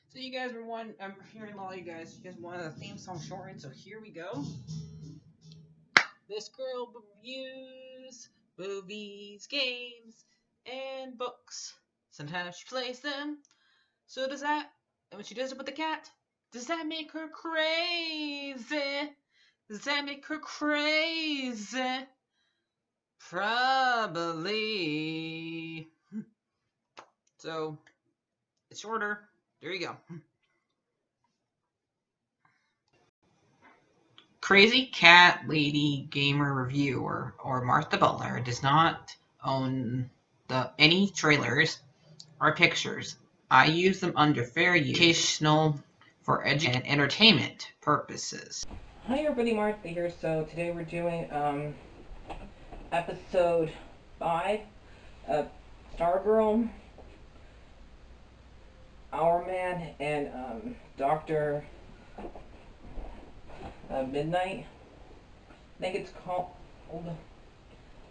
So you guys were one. I'm hearing a lot of you guys. You guys wanted a theme song shortened, so here we go. This girl reviews movies, games, and books. Sometimes she plays them. So does that? And when she does it with the cat, does that make her crazy? Does that make her crazy? Probably. So it's shorter. There you go. Crazy Cat Lady Gamer Reviewer or Martha Butler does not own any trailers or pictures. I use them under fair use, educational, for education and entertainment purposes. Hi everybody, Martha here. So today we're doing episode 5 of Stargirl, Our Man, and Dr. Midnight. I think it's called.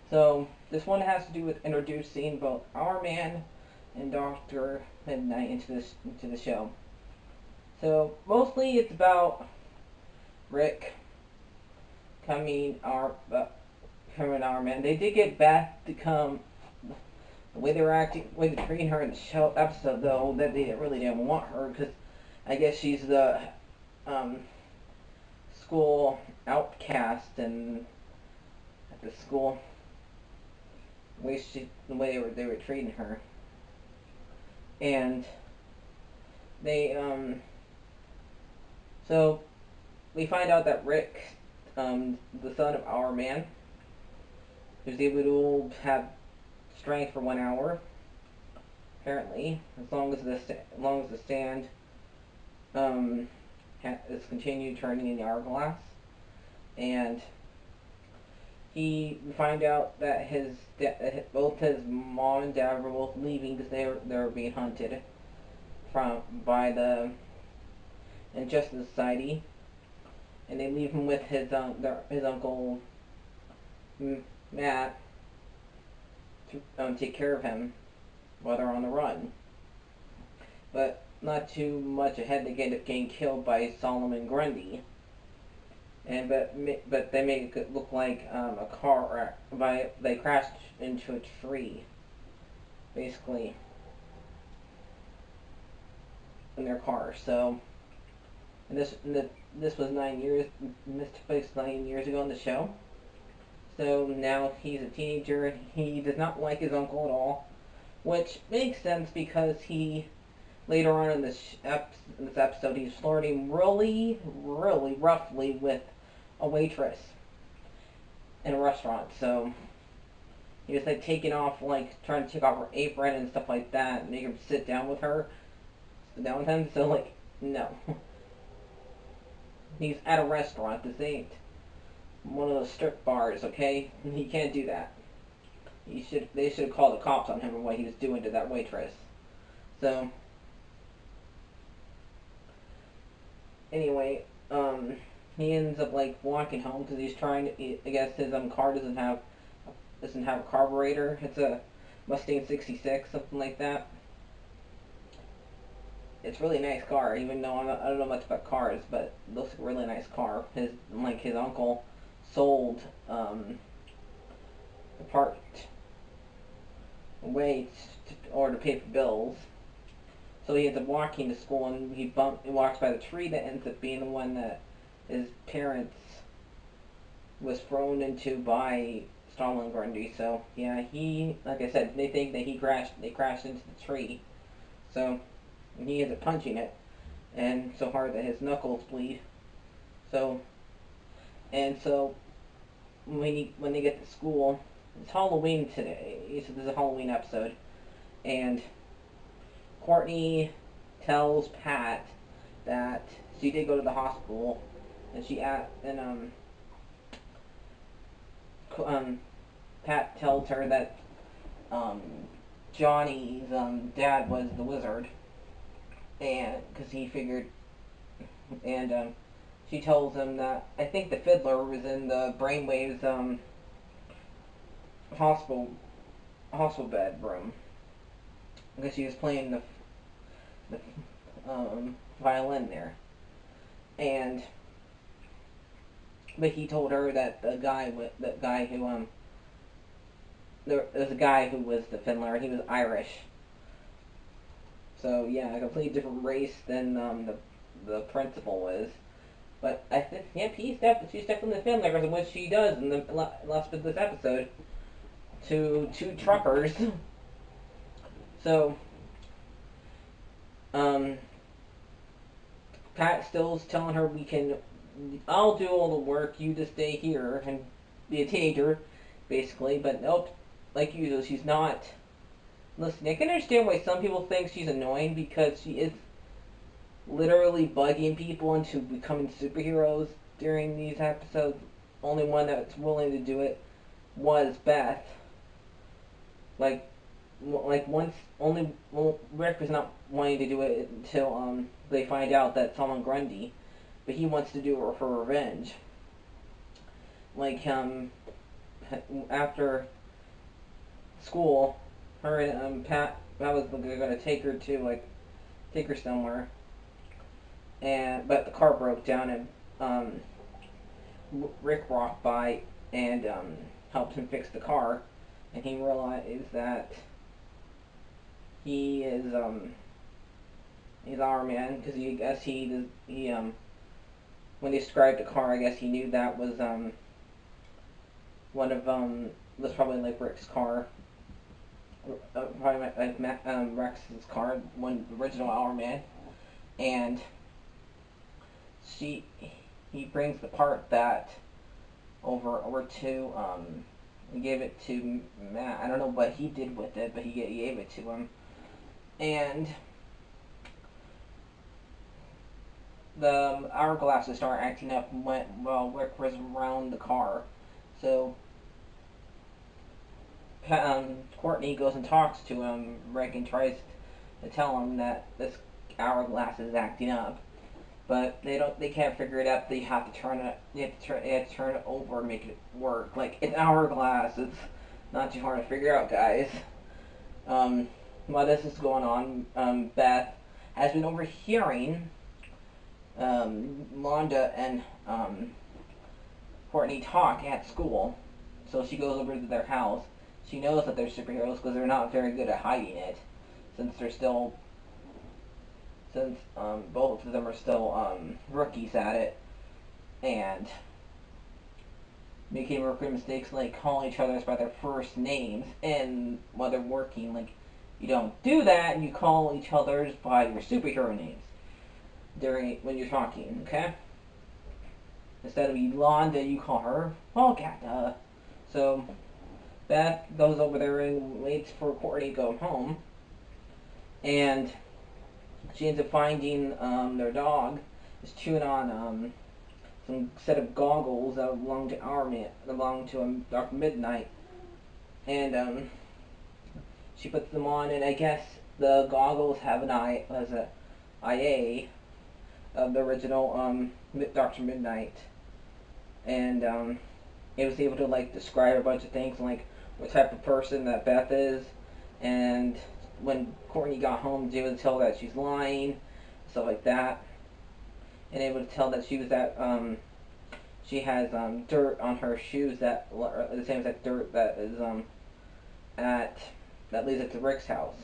So this one has to do with introducing both Our Man and Dr. Midnight into the show. So mostly it's about Rick coming our man. They did get Beth to come. The way they were acting, the way they're treating her in the show episode, though, that they really didn't want her because I guess she's the um, school outcast and at the school. The way they were treating her, and they so we find out that Rick, the son of our man, who's able to have strength for 1 hour, apparently, as long as the sand is continued turning in the hourglass, and we find out that both his mom and dad were both leaving because they were being hunted by the Injustice Society, and they leave him with his uncle Matt to take care of him while they're on the run. But not too much ahead, they end up getting killed by Solomon Grundy. But they make it look like a car they crashed into a tree, basically, in their car. So, this was 9 years. This took place 9 years ago in the show. So now he's a teenager. He does not like his uncle at all, which makes sense because he later on in this episode he's flirting really, really roughly with a waitress in a restaurant. So he was like trying to take off her apron and stuff like that, and make her sit down with him. So like, no, he's at a restaurant. This ain't one of those strip bars, okay? He can't do that. They should have called the cops on him for what he was doing to that waitress. So anyway, he ends up like walking home because he's trying to. I guess his car doesn't have a carburetor. It's a Mustang '66, something like that. It's a really nice car, even though I don't know much about cars, but it looks like a really nice car. His uncle sold the part away to pay for bills. So he ends up walking to school, and he walks by the tree that ends up being the one that his parents was thrown into by Stalin Grundy. So yeah, like I said, they think that they crashed into the tree. So he ends up punching it, and so hard that his knuckles bleed. So when they get to school, it's Halloween today. So this is a Halloween episode, and Courtney tells Pat that she did go to the hospital, and Pat tells her that Johnny's dad was the wizard, and because he figured, and she tells him that I think the fiddler was in the Brainwaves hospital hospital bedroom because she was playing the violin there, and but he told her that there was a guy who was the fiddler, and he was Irish. So yeah, a completely different race than the principal was. But I think yeah, she's definitely the fiddler because of what she does in the last bit of this episode to two truckers. So um, Pat still's telling her I'll do all the work, you just stay here and be a teenager, basically. But nope, like usual, she's not. Listen, I can understand why some people think she's annoying because she is literally bugging people into becoming superheroes during these episodes. Only one that's willing to do it was Beth. Like, once only Rick was not wanting to do it until they find out that Solomon Grundy, but he wants to do it for revenge. Like after school, her and Pat was going to take her somewhere, but the car broke down and Rick walked by and helped him fix the car, and he realized that he's our man because he when he described the car, I guess he knew that was one of was probably like Rick's car, probably like Rex's car, one original Our Man, and he brings the part that over to he gave it to Matt. I don't know what he did with it, but he gave it to him, and the hourglasses start acting up while Rick was around the car. So Courtney goes and talks to Rick, and tries to tell him that this hourglass is acting up, but they can't figure it out. They have to turn it over and make it work. Like, it's hourglass. It's not too hard to figure out, guys. While this is going on, Beth has been overhearing Londa and Courtney talk at school, so she goes over to their house. She knows that they're superheroes because they're not very good at hiding it, since both of them are still rookies at it, and making rookie mistakes like calling each other by their first names, and while they're working, like, you don't do that. You call each other's by your superhero names when you're talking, okay? Instead of Yolanda, you call her Wildcat. So Beth goes over there and waits for Courtney to go home, and she ends up finding their dog is chewing on some set of goggles that belong to Dr. Midnight, and she puts them on, and I guess the goggles have an IA of the original Dr. Midnight, and it was able to like describe a bunch of things, like what type of person that Beth is, and when Courtney got home, she was able to tell that she's lying, stuff like that, and able to tell that she has dirt on her shoes that the same exact dirt that is that leads up to Rick's house.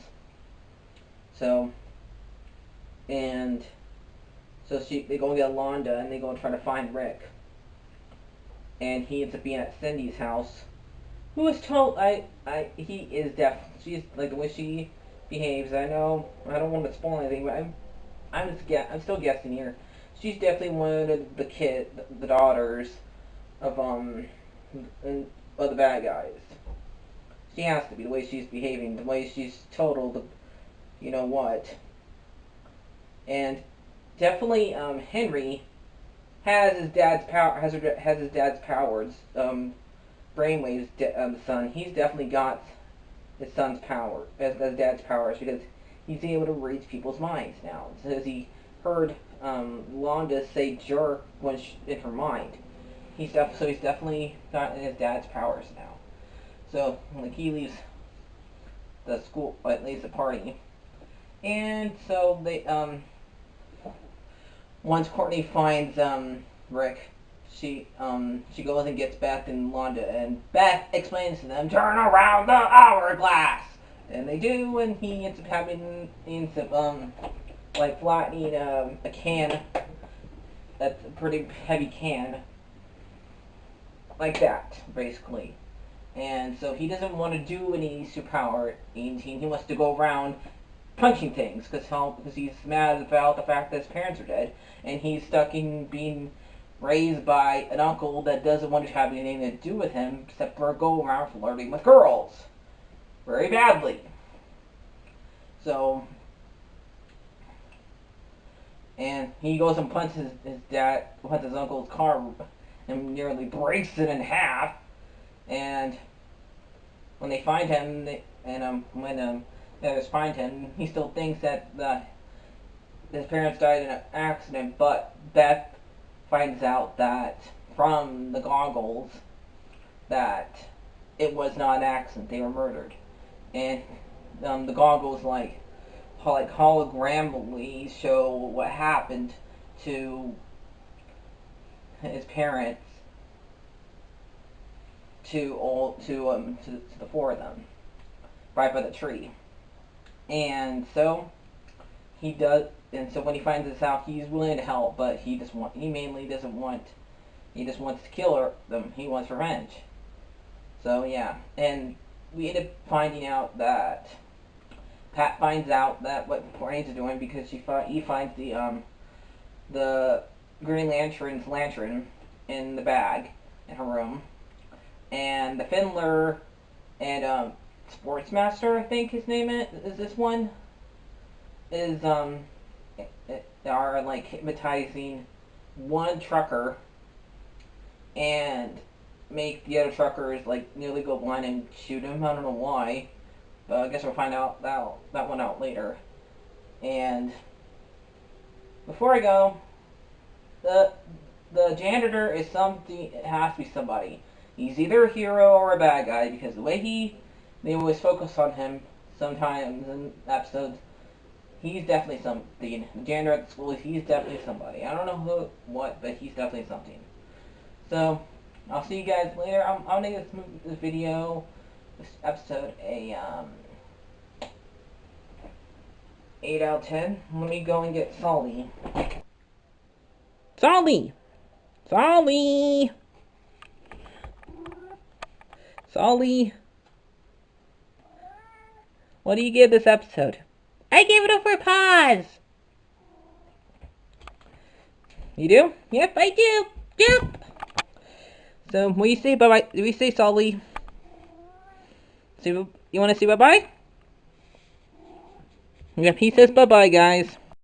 So they go and get Londa, and they go and try to find Rick, and he ends up being at Cindy's house, who is told he is deaf. She's like, the way she behaves. I know I don't want to spoil anything, but I'm still guessing here. She's definitely one of the daughters of the bad guys. She has to be, the way she's behaving, the way she's total, you know what. And definitely Henry has his dad's powers. Brainwave's son. He's definitely got his son's power, his dad's powers, because he's able to read people's minds now. Because he heard Londa say jerk in her mind. He's definitely got his dad's powers now. So like, he leaves the school, leaves the party, and so once Courtney finds Rick, she goes and gets Beth and Londa, and Beth explains to them, "Turn around the hourglass," and they do, and he ends up like flattening a can that's a pretty heavy can, like that, basically. And so he doesn't want to do any superpower. He wants to go around punching things because he's mad about the fact that his parents are dead, and he's stuck in being raised by an uncle that doesn't want to have anything to do with him except for go around flirting with girls very badly. So, and he goes and punches his uncle's car, and nearly breaks it in half. And when they find him, when the others find him, he still thinks that his parents died in an accident, but Beth finds out that from the goggles that it was not an accident; they were murdered, and the goggles like hologrammically show what happened to his parents, to the four of them, right by the tree. And so he does, and so when he finds this out, he's willing to help, but he just wants to kill them. He wants revenge. So yeah, and we end up finding out that Pat finds out that what Courtney's doing because he finds the Green Lantern's lantern in the bag in her room, and the Fiddler and Sportsmaster, I think his name is this one, are like hypnotizing one trucker and make the other truckers like nearly go blind and shoot him. I don't know why, but I guess we'll find out that one out later. And before I go, the janitor is something. It has to be somebody. He's either a hero or a bad guy because the way they always focus on him sometimes in episodes. He's definitely something. The janitor at the school, he's definitely somebody. I don't know who, what, but he's definitely something. So, I'll see you guys later. I'll make this video, this episode, a 8 out of 10. Let me go and get Sully. Sully! Sully! Sully! What do you give this episode? I gave it a 4 paws! You do? Yep, I do! Yep! So, what do you say bye-bye? Do we say Sully? You want to say bye-bye? Yep, he says bye-bye, guys.